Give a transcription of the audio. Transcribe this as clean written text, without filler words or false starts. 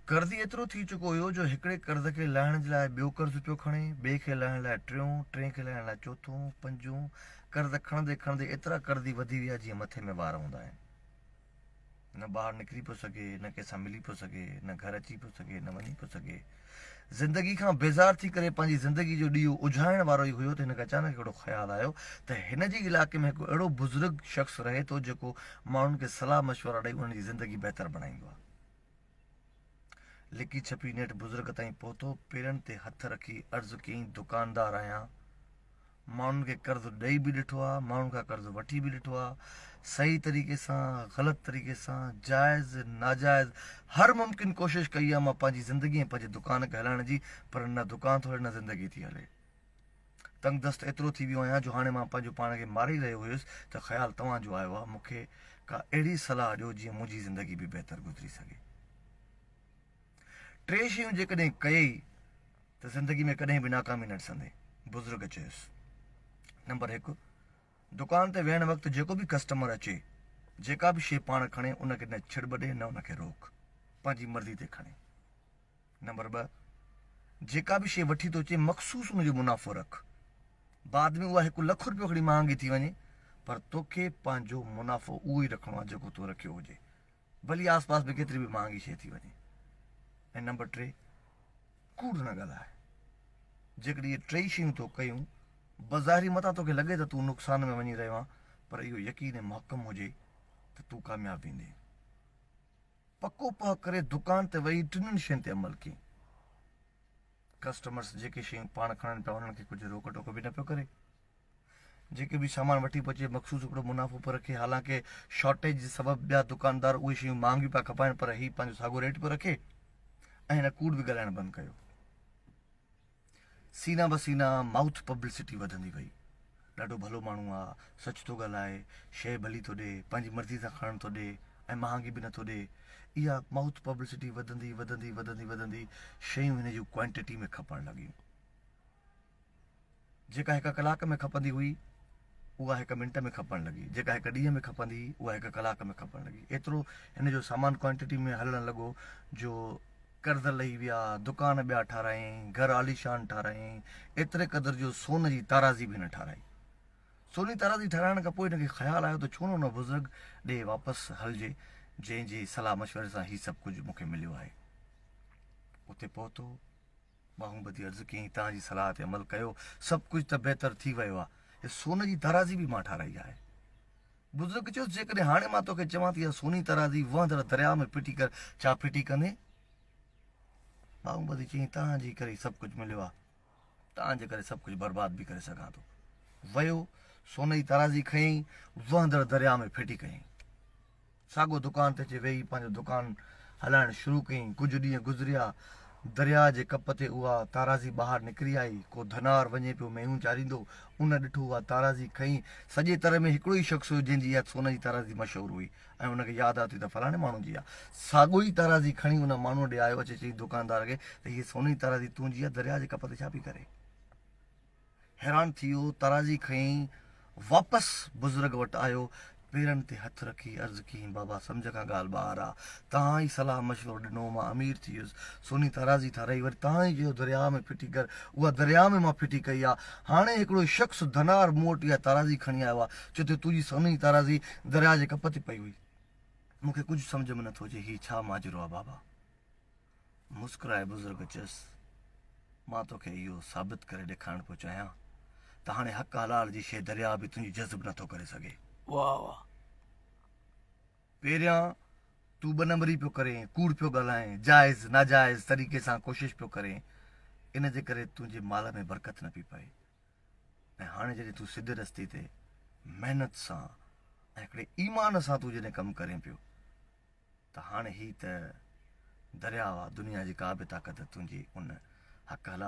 कर्ज़ एतिरो थी चुको हुयो जो हिकिड़े कर्ज़ खे लाहिण जे लाइ ॿियो कर्ज़ पियो खणे, ॿिए खे लाहिण लाइ टियों, टे खे लाहिण लाइ चोथों, पंजों। कर्ज़ खणंदे खणंदे एतिरा कर्ज़ी वधी विया जीअं मथे में वार हूंदा आहिनि। न ॿाहिरि निकिरी पियो सघे, न कंहिंसां मिली पियो सघे, न घर अची पियो सघे, न वञी पियो सघे। ज़िंदगी खां बेज़ार थी करे पंहिंजी ज़िंदगी जो ॾीओ उझाइण वारो ई हुयो त हिनखे अचानक हिकिड़ो ख़्यालु आयो त हिन जे इलाइक़े में हिकु अहिड़ो बुज़ुर्ग शख़्स रहे थो जेको माण्हुनि खे सलाह मशवरा ॾेई उन्हनि जी ज़िंदगी बहितर बणाईंदो आहे। लिकी छपी नेठि बुज़ुर्ग ताईं पहुतो, पेरनि ते हथ रखी अर्ज़ु कयईं, दुकानदार आहियां, माण्हुनि खे कर्ज़ ॾेई बि ॾिठो आहे, माण्हुनि खां कर्ज़ वठी बि ॾिठो आहे, सही तरीक़े सां, ग़लति तरीक़े सां, जाइज़ नाजाइज़ हर मुमकिन कोशिशि कई आहे मां पंहिंजी ज़िंदगी ऐं पंहिंजे दुकान खे हलाइण जी, पर न दुकान थो हले न ज़िंदगी थी हले। तंगदस्त एतिरो थी वियो आहियां जो हाणे मां पंहिंजो पाण खे मारे रहियो हुयुसि त ख़्यालु तव्हांजो आयो आहे, मूंखे का अहिड़ी सलाह ॾियो जीअं मुंहिंजी ज़िंदगी बि बहितर गुज़री सघे। टे शयूं जेकॾहिं कयई त ज़िंदगी में कॾहिं बि नाकामी न ॾिसंदे। बुज़ुर्ग चयुसि, नंबर 1, दुकान ते वेहण वक़्तु जेको बि कस्टमर अचे, जेका बि शइ पाण खणे उनखे न छिड़ॿ न उनखे रोक, पंहिंजी मर्ज़ी ते खणे। नंबर 2, जेका बि शइ वठी थो अचे मख़सूस उनजो मुनाफ़ो रख। बाद में उहा 1 लख रुपयो खणी महांगी थी वञे, पर तोखे पंहिंजो मुनाफ़ो उहो ई रखिणो आहे जेको तूं रखियो हुजे, भली आस पास में केतिरी बि महांगी शइ थी वञे। ऐं नंबर 3, कूड़ न ॻाल्हाए। जेकॾहिं इहे 3 शयूं तो कयूं, बज़ारी मथां तोखे लॻे त तूं नुक़सान में वञी रहियो आहे, पर इहो यकीन ऐं मुहकम हुजे त तूं कामयाबु थींदे। पको पह करे दुकान ते वेही 3 शयुनि ते अमल कयईं। कस्टमर्स जेके शयूं पाण खणनि पिया उन्हनि खे कुझु रोक टोक बि न पियो करे। जेके बि सामान वठी पियो अचे मख़सूस हिकिड़ो मुनाफ़ो पियो रखे, हालांकि शॉर्टेज जे सबबु ॿिया दुकानदार उहे शयूं महांगियूं पिया खपाइनि, पर हीउ पंहिंजो साॻियो रेट पियो रखे ऐं हिन कूड़ बि ॻाल्हाइणु बंदि कयो। सीना बसीना माउथ पब्लिसिटी वधंदी वई। ॾाढो भलो माण्हू आहे, सच थो ॻाल्हाए, शइ भली थो ॾे, पंहिंजी मर्ज़ी सां खणण थो ॾे ऐं महांगी बि नथो ॾे। इहा माउथ पब्लिसिटी वधंदी वधंदी वधंदी वधंदी शयूं हिन जूं क्वांटिटी में खपणु लॻियूं। जेका 1 कलाक में खपंदी हुई उहा 1 मिंट में खपणु लॻी, जेका 1 ॾींहं में खपंदी हुई उहा 1 कलाक में खपणु लॻी। एतिरो हिन जो सामान क्वांटिटी में हलणु लॻो जो कर्ज़ लही विया, दुकान ॿिया ठारायईं, घर आलीशान ठारायईं, एतिरे क़दुरु जो सोन जी ताराज़ी बि न ठाराई। सोनी ताराज़ी ठाराइण खां पोइ हिनखे ख़्यालु आयो त छो न हुन बुज़ुर्ग ॾे वापसि हलिजे जंहिंजी सलाह मशवरे सां हीउ सभु कुझु मूंखे मिलियो आहे। उते पहुतो, ॿाहूं ॿधी अर्ज़ु कयईं, तव्हांजी सलाह ते अमल कयो, सभु कुझु त बहितर थी वियो आहे, सोन जी ताराज़ी बि मां ठाराई आहे। बुज़ुर्ग चयोसि, जेकॾहिं हाणे मां तोखे चवां थी सोनी ताराज़ी वहंदड़ दरिया में फिटी कर, छा फिटी कंदे? ॿाहूं ॿधी चयईं, तव्हांजे करे सभु कुझु मिलियो आहे, तव्हांजे करे सभु कुझु बर्बाद बि करे सघां थो। वियो, सोन जी ताराज़ी खयईं, वहंदड़ दरिया में फिटी कयईं। साॻियो दुकान ते अची वेही पंहिंजो दुकान हलाइणु शुरू कयईं। कुझु ॾींहं गुज़रिया, दरिया जे कप ते उहा ताराज़ी ॿाहिरि निकिरी आई। को धनार वञे पियो मेंहूं चाढ़ींदो, उन ॾिठो उहा ताराज़ी खईं। सॼे तर में हिकिड़ो ई शख़्स हुयो जंहिंजी इहा सोन जी ताराज़ी मशहूरु हुई ऐं उनखे यादि आती त फलाणे माण्हू जी आहे। साॻियो ई ताराज़ी खणी उन माण्हूअ ॾे आयो, अचे चई दुकानदार खे त हीअ सोन जी ताराज़ी तुंहिंजी आहे, दरिया जे कप ते छा पई करे? हैरान थी वियो, ताराज़ी खईं, वापसि बुज़ुर्ग वटि आयो, पेरनि ते हथ रखी अर्ज़ु कयईं, बाबा सम्झ खां ॻाल्हि ॿाहिरि आहे, तव्हां ई सलाह मशवरो ॾिनो, मां अमीर थी वियुसि, सोनी ताराज़ी ठाराई, वरी तव्हां ई चयो दरिया में फिटी कर, उहा दरिया में मां फिटी कई आहे। हाणे हिकिड़ो शख़्स धनार मूं वटि इहा ताराज़ी खणी आयो आहे, चए थो तुंहिंजी सोनी ताराज़ी दरिया जे कप ते पई हुई। मूंखे कुझु सम्झ में नथो अचे, हीउ छा माजरो आहे बाबा? मुस्कुराए बुज़ुर्ग चयुसि, मां तोखे इहो साबित करे ॾेखारणु पियो चाहियां त हाणे हक़ हलाल जी शइ दरिया बि तुंहिंजी जज़्ब नथो करे सघे। वाह वाह। पहिरियां तूं 2 नंबरी पियो करें, कूड़ पियो ॻाल्हाएं, जाइज़ नाजाइज़ तरीक़े सां कोशिशि पियो करें, इन जे करे तुंहिंजे माल में बरकत न पई पए। ऐं हाणे जॾहिं तूं सिधे रस्ते ते महिनत सां ऐं हिकिड़े ईमान सां तूं जॾहिं कमु करें पियो, त हाणे हीउ त दरिया आहे, दुनिया जी का बि ताक़त तुंहिंजी उन हक़ हलाल